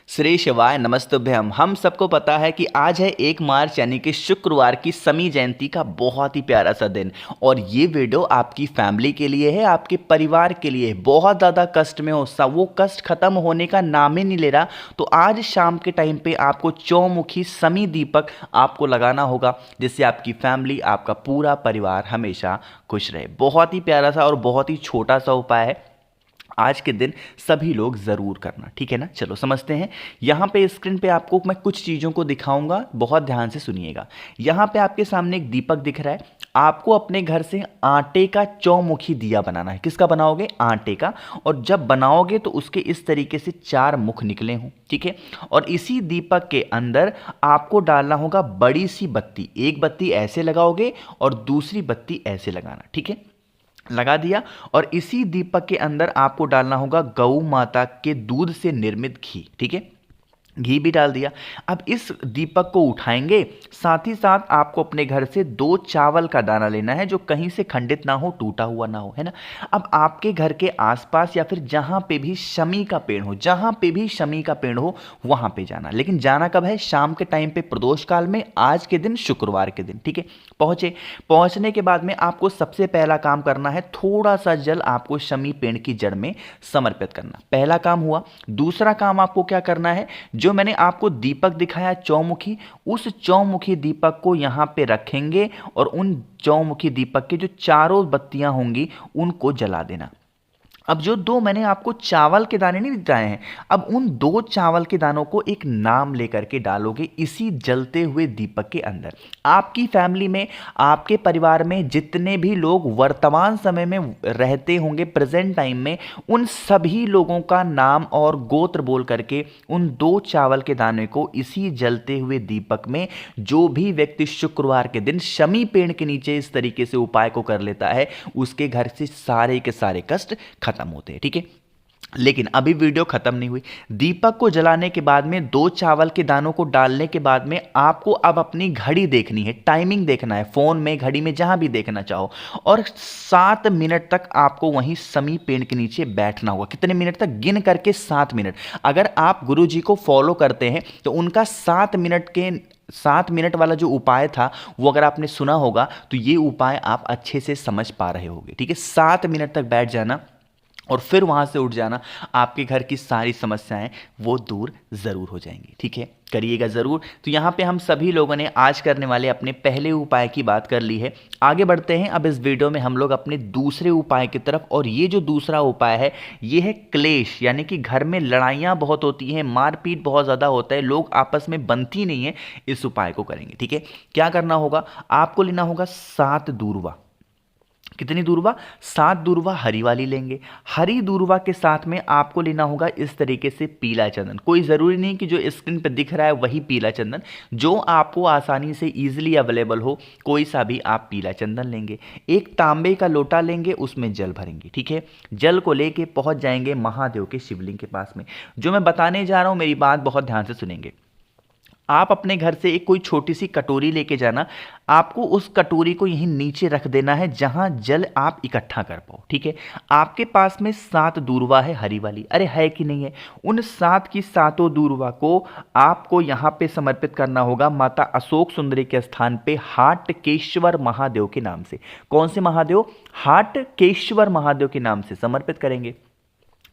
श्री शिवाय नमस्तुभ्यम। हम सबको पता है कि आज है 1 मार्च यानी कि शुक्रवार की शमी जयंती का बहुत ही प्यारा सा दिन। और ये वीडियो आपकी फैमिली के लिए है, आपके परिवार के लिए। बहुत ज़्यादा कष्ट में हो, सब वो कष्ट खत्म होने का नाम ही नहीं ले रहा, तो आज शाम के टाइम पे आपको चौमुखी शमी दीपक आपको लगाना होगा, जिससे आपकी फैमिली, आपका पूरा परिवार हमेशा खुश रहे। बहुत ही प्यारा सा और बहुत ही छोटा सा उपाय है, आज के दिन सभी लोग ज़रूर करना, ठीक है ना। चलो समझते हैं। यहाँ पे स्क्रीन पे आपको मैं कुछ चीज़ों को दिखाऊंगा, बहुत ध्यान से सुनिएगा। यहाँ पे आपके सामने एक दीपक दिख रहा है। आपको अपने घर से आटे का चौमुखी दिया बनाना है। किसका बनाओगे? आटे का। और जब बनाओगे तो उसके इस तरीके से 4 मुख निकले हों, ठीक है। और इसी दीपक के अंदर आपको डालना होगा बड़ी सी बत्ती। एक बत्ती ऐसे लगाओगे और दूसरी बत्ती ऐसे लगाना, ठीक है। लगा दिया। और इसी दीपक के अंदर आपको डालना होगा गौ माता के दूध से निर्मित घी, ठीक है। घी भी डाल दिया। अब इस दीपक को उठाएंगे, साथ ही साथ आपको अपने घर से 2 चावल का दाना लेना है, जो कहीं से खंडित ना हो, टूटा हुआ ना हो, है ना। अब आपके घर के आसपास या फिर जहां पे भी शमी का पेड़ हो, जहां पे भी शमी का पेड़ हो, वहां पे जाना। लेकिन जाना कब है? शाम के टाइम पे, प्रदोष काल में, आज के दिन, शुक्रवार के दिन, ठीक है। पहुंचे। पहुंचने के बाद में आपको सबसे पहला काम करना है, थोड़ा सा जल आपको शमी पेड़ की जड़ में समर्पित करना। पहला काम हुआ। दूसरा काम आपको क्या करना है? जो मैंने आपको दीपक दिखाया चौमुखी, उस चौमुखी दीपक को यहां पे रखेंगे और उन चौमुखी दीपक के जो चारों बत्तियां होंगी उनको जला देना। अब जो 2 मैंने आपको चावल के दाने नहीं बताए हैं, अब उन 2 चावल के दानों को एक नाम लेकर के डालोगे इसी जलते हुए दीपक के अंदर। आपकी फैमिली में, आपके परिवार में जितने भी लोग वर्तमान समय में रहते होंगे, प्रेजेंट टाइम में, उन सभी लोगों का नाम और गोत्र बोल करके उन 2 चावल के दाने को इसी जलते हुए दीपक में, जो भी व्यक्ति शुक्रवार के दिन शमी पेड़ के नीचे इस तरीके से उपाय को कर लेता है, उसके घर से सारे के सारे कष्ट खत्म होते हैं, ठीक है। लेकिन अभी वीडियो खत्म नहीं हुई। दीपक को जलाने के बाद में 2 चावल के दानों को डालने के बाद में आपको अब अपनी घड़ी देखनी है, टाइमिंग देखना है, फोन में, घड़ी में, जहां भी देखना चाहो। और 7 मिनट तक आपको वहीं शमी पेड़ के नीचे बैठना होगा। कितने मिनट तक? गिन करके 7 मिनट। अगर आप गुरुजी को फॉलो करते हैं तो उनका 7 मिनट वाला जो उपाय था, वो अगर आपने सुना होगा तो ये उपाय आप अच्छे से समझ पा रहे होंगे, ठीक है। 7 मिनट तक बैठ जाना और फिर वहां से उठ जाना। आपके घर की सारी समस्याएं वो दूर जरूर हो जाएंगी, ठीक है। करिएगा जरूर। तो यहां पे हम सभी लोगों ने आज करने वाले अपने पहले उपाय की बात कर ली है। आगे बढ़ते हैं अब इस वीडियो में हम लोग अपने दूसरे उपाय की तरफ। और ये जो दूसरा उपाय है, ये है क्लेश, यानी कि घर में लड़ाइयां बहुत होती हैं, मारपीट बहुत ज्यादा होता है, लोग आपस में बनती नहीं है। इस उपाय को करेंगे, ठीक है। क्या करना होगा? आपको लेना होगा 7 दूर्वा। कितनी दूर्वा? 7 दूर्वा हरी वाली लेंगे। हरी दूर्वा के साथ में आपको लेना होगा इस तरीके से पीला चंदन। कोई ज़रूरी नहीं कि जो स्क्रीन पर दिख रहा है वही पीला चंदन, जो आपको आसानी से ईजिली अवेलेबल हो, कोई सा भी आप पीला चंदन लेंगे। एक तांबे का लोटा लेंगे, उसमें जल भरेंगे, ठीक है। जल को लेके पहुंच जाएंगे महादेव के शिवलिंग के पास में। जो मैं बताने जा रहा हूं, मेरी बात बहुत ध्यान से सुनेंगे। आप अपने घर से एक कोई छोटी सी कटोरी लेके जाना। आपको उस कटोरी को यहीं नीचे रख देना है, जहां जल आप इकट्ठा कर पाओ, ठीक है। आपके पास में 7 दूर्वा है हरी वाली, अरे है कि नहीं है? उन 7 की 7 दूर्वा को आपको यहां पे समर्पित करना होगा माता अशोक सुंदरी के स्थान पे, हाटकेश्वर महादेव के नाम से। कौन से महादेव? हाटकेश्वर महादेव के नाम से समर्पित करेंगे।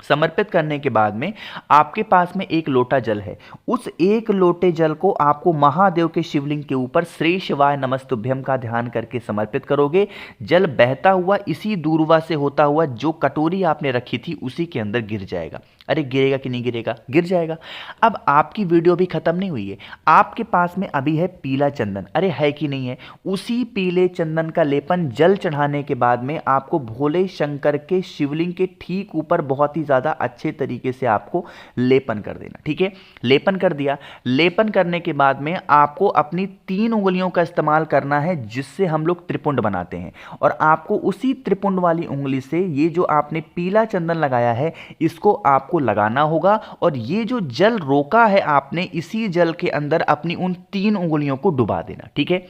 समर्पित करने के बाद में आपके पास में एक लोटा जल है। उस एक लोटे जल को आपको महादेव के शिवलिंग के ऊपर श्री शिवाय नमस्तुभ्यम का ध्यान करके समर्पित करोगे। जल बहता हुआ इसी दूर्वा से होता हुआ जो कटोरी आपने रखी थी उसी के अंदर गिर जाएगा। अरे गिरेगा कि नहीं गिरेगा? गिर जाएगा। अब आपकी वीडियो भी खत्म नहीं हुई है। आपके पास में अभी है पीला चंदन, अरे है कि नहीं है? उसी पीले चंदन का लेपन जल चढ़ाने के बाद में आपको भोले शंकर के शिवलिंग के ठीक ऊपर बहुत ही ज्यादा अच्छे तरीके से आपको लेपन कर देना, ठीक है। लेपन कर दिया। लेपन करने के बाद में आपको अपनी 3 उंगलियों का इस्तेमाल करना है, जिससे हम लोग त्रिपुंड बनाते हैं। और आपको उसी त्रिपुंड वाली उंगली से ये जो आपने पीला चंदन लगाया है, इसको आपको लगाना होगा। और ये जो जल रोका है आपने, इसी जल के अंदर अपनी उन 3 उंगलियों को डुबा देना, ठीक है।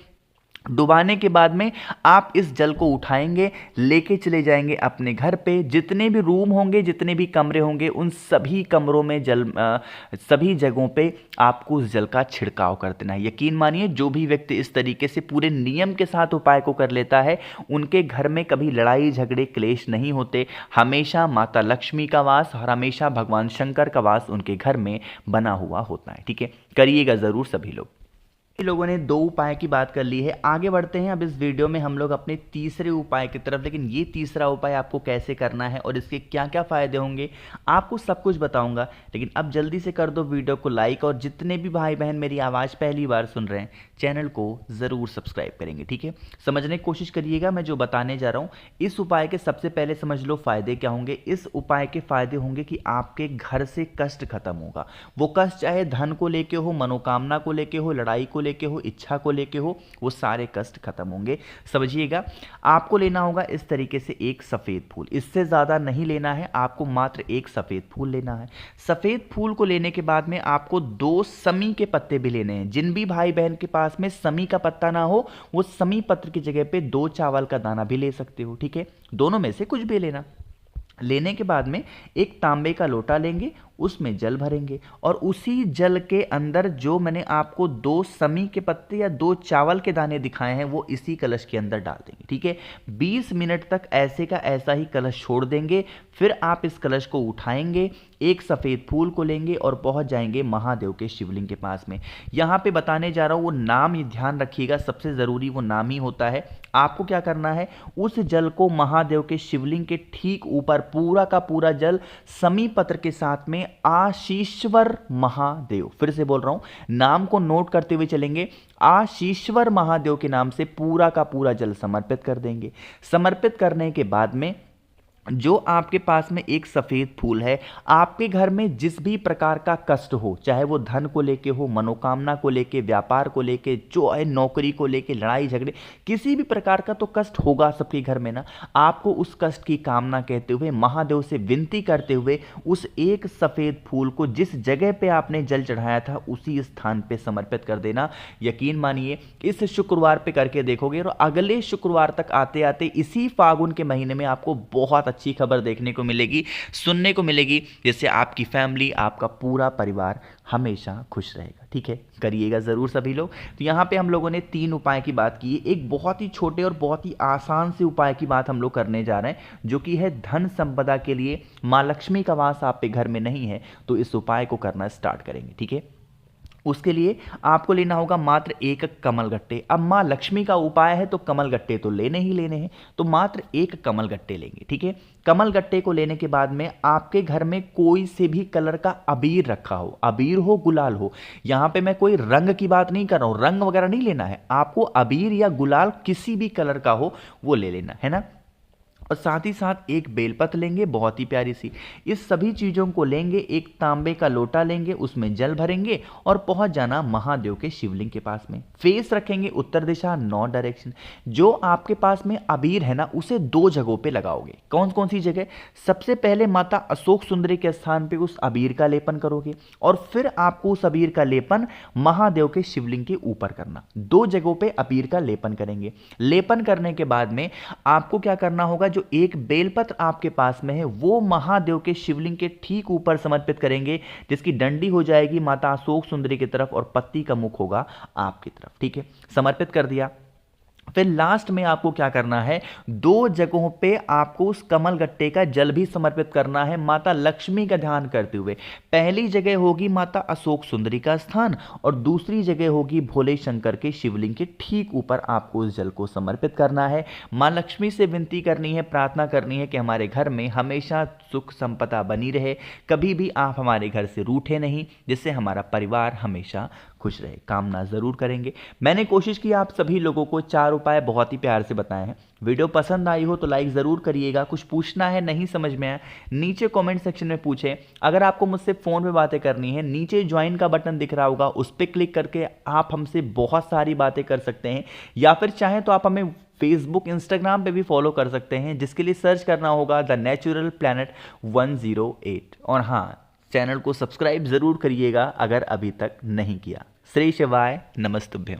डुबाने के बाद में आप इस जल को उठाएंगे, लेके चले जाएंगे अपने घर पे। जितने भी रूम होंगे, जितने भी कमरे होंगे, उन सभी कमरों में सभी जगहों पे आपको उस जल का छिड़काव कर देना है। यकीन मानिए, जो भी व्यक्ति इस तरीके से पूरे नियम के साथ उपाय को कर लेता है, उनके घर में कभी लड़ाई झगड़े क्लेश नहीं होते। हमेशा माता लक्ष्मी का वास और हमेशा भगवान शंकर का वास उनके घर में बना हुआ होता है। ठीक है, करिएगा ज़रूर सभी लोग। लोगों ने 2 उपाय की बात कर ली है। आगे बढ़ते हैं अब इस वीडियो में हम लोग अपने तीसरे उपाय की तरफ। लेकिन ये तीसरा उपाय आपको कैसे करना है और इसके क्या क्या फायदे होंगे, आपको सब कुछ बताऊंगा। लेकिन अब जल्दी से कर दो वीडियो को लाइक, और जितने भी भाई बहन मेरी आवाज़ पहली बार सुन रहे हैं, चैनल को ज़रूर सब्सक्राइब करेंगे। ठीक है, समझने की कोशिश करिएगा मैं जो बताने जा रहा हूँ। इस उपाय के सबसे पहले समझ लो फायदे क्या होंगे। इस उपाय के फायदे होंगे कि आपके घर से कष्ट खत्म होगा। वो कष्ट चाहे धन को लेके हो, मनोकामना को लेके हो, लड़ाई को लेके हो, इच्छा को लेके हो, वो सारे कष्ट खत्म होंगे। समझिएगा, आपको लेना होगा इस तरीके से एक सफेद फूल। इससे ज्यादा नहीं लेना है, आपको मात्र एक सफेद फूल लेना है। सफेद फूल को लेने के बाद में आपको 2 समी के पत्ते भी लेने हैं। जिन भी भाई बहन के पास में समी का पत्ता ना हो, वो समी पत्र की जगह पे 2 चावल का दाना भी ले सकते हो। ठीक है, दोनों में से कुछ भी लेना। लेने के बाद में एक तांबे का लोटा लेंगे, उसमें जल भरेंगे, और उसी जल के अंदर जो मैंने आपको 2 समी के पत्ते या 2 चावल के दाने दिखाए हैं, वो इसी कलश के अंदर डाल देंगे। ठीक है, 20 मिनट तक ऐसे का ऐसा ही कलश छोड़ देंगे। फिर आप इस कलश को उठाएंगे, एक सफ़ेद फूल को लेंगे और पहुंच जाएंगे महादेव के शिवलिंग के पास में। यहाँ पे बताने जा रहा हूँ वो नाम, ये ध्यान रखिएगा, सबसे ज़रूरी वो नाम ही होता है। आपको क्या करना है, उस जल को महादेव के शिवलिंग के ठीक ऊपर पूरा का पूरा जल समी पत्र के साथ में आशीश्वर महादेव, फिर से बोल रहा हूं, नाम को नोट करते हुए चलेंगे, आशीश्वर महादेव के नाम से पूरा का पूरा जल समर्पित कर देंगे। समर्पित करने के बाद में जो आपके पास में एक सफ़ेद फूल है, आपके घर में जिस भी प्रकार का कष्ट हो, चाहे वो धन को लेके हो, मनोकामना को लेके, व्यापार को लेके, जो है नौकरी को लेके, लड़ाई झगड़े, किसी भी प्रकार का तो कष्ट होगा सबके घर में ना। आपको उस कष्ट की कामना कहते हुए, महादेव से विनती करते हुए, उस एक सफ़ेद फूल को जिस जगह पे आपने जल चढ़ाया था उसी स्थान पे समर्पित कर देना। यकीन मानिए, इस शुक्रवार पे करके देखोगे और अगले शुक्रवार तक आते आते इसी फागुन के महीने में आपको बहुत अच्छी खबर देखने को मिलेगी, सुनने को मिलेगी, जिससे आपकी फैमिली, आपका पूरा परिवार हमेशा खुश रहेगा। ठीक है, करिएगा ज़रूर सभी लोग। तो यहाँ पे हम लोगों ने 3 उपाय की बात की है। एक बहुत ही छोटे और बहुत ही आसान से उपाय की बात हम लोग करने जा रहे हैं, जो कि है धन संपदा के लिए। माँ लक्ष्मी का वास आप पे घर में नहीं है, तो इस उपाय को करना स्टार्ट करेंगे। ठीक है, उसके लिए आपको लेना होगा मात्र एक कमल गट्टे। अब माँ लक्ष्मी का उपाय है तो कमल गट्टे तो लेने ही लेने हैं, तो मात्र एक कमल गट्टे लेंगे। ठीक है, कमल गट्टे को लेने के बाद में आपके घर में कोई से भी कलर का अबीर रखा हो, अबीर हो, गुलाल हो। यहाँ पे मैं कोई रंग की बात नहीं कर रहा हूँ, रंग वगैरह नहीं लेना है आपको। अबीर या गुलाल किसी भी कलर का हो वो ले लेना है ना। और साथ ही साथ एक बेलपत्र लेंगे, बहुत ही प्यारी सी। इस सभी चीज़ों को लेंगे, एक तांबे का लोटा लेंगे, उसमें जल भरेंगे और पहुंच जाना महादेव के शिवलिंग के पास में। फेस रखेंगे उत्तर दिशा, 9 डायरेक्शन। जो आपके पास में अबीर है ना, उसे 2 जगहों पे लगाओगे। कौन कौन सी जगह? सबसे पहले माता अशोक सुंदरी के स्थान पे उस अबीर का लेपन करोगे, और फिर आपको उस अबीर का लेपन महादेव के शिवलिंग के ऊपर करना। 2 जगहों पे अबीर का लेपन करेंगे। लेपन करने के बाद में आपको क्या करना होगा, जो एक बेलपत्र आपके पास में है वो महादेव के शिवलिंग के ठीक ऊपर समर्पित करेंगे, जिसकी डंडी हो जाएगी माता अशोक सुंदरी की तरफ और पत्ती का मुख होगा आपकी तरफ। ठीक है, समर्पित कर दिया। फिर लास्ट में आपको क्या करना है, 2 जगहों पे आपको उस कमल गट्टे का जल भी समर्पित करना है माता लक्ष्मी का ध्यान करते हुए। पहली जगह होगी माता अशोक सुंदरी का स्थान, और दूसरी जगह होगी भोले शंकर के शिवलिंग के ठीक ऊपर आपको उस जल को समर्पित करना है। माँ लक्ष्मी से विनती करनी है, प्रार्थना करनी है कि हमारे घर में हमेशा सुख संपदा बनी रहे, कभी भी आप हमारे घर से रूठे नहीं, जिससे हमारा परिवार हमेशा खुश रहे। कामना जरूर करेंगे। मैंने कोशिश की आप सभी लोगों को 4 उपाय बहुत ही प्यार से बताए हैं। वीडियो पसंद आई हो तो लाइक ज़रूर करिएगा। कुछ पूछना है, नहीं समझ में आया, नीचे कमेंट सेक्शन में पूछें। अगर आपको मुझसे फ़ोन पे बातें करनी है, नीचे ज्वाइन का बटन दिख रहा होगा, उस पर क्लिक करके आप हमसे बहुत सारी बातें कर सकते हैं, या फिर चाहें तो आप हमें फेसबुक, इंस्टाग्राम पे भी फॉलो कर सकते हैं, जिसके लिए सर्च करना होगा द नेचुरल प्लैनेट 108। और हाँ, चैनल को सब्सक्राइब ज़रूर करिएगा अगर अभी तक नहीं किया। श्री शिवाय, नमस्तुभ्यम।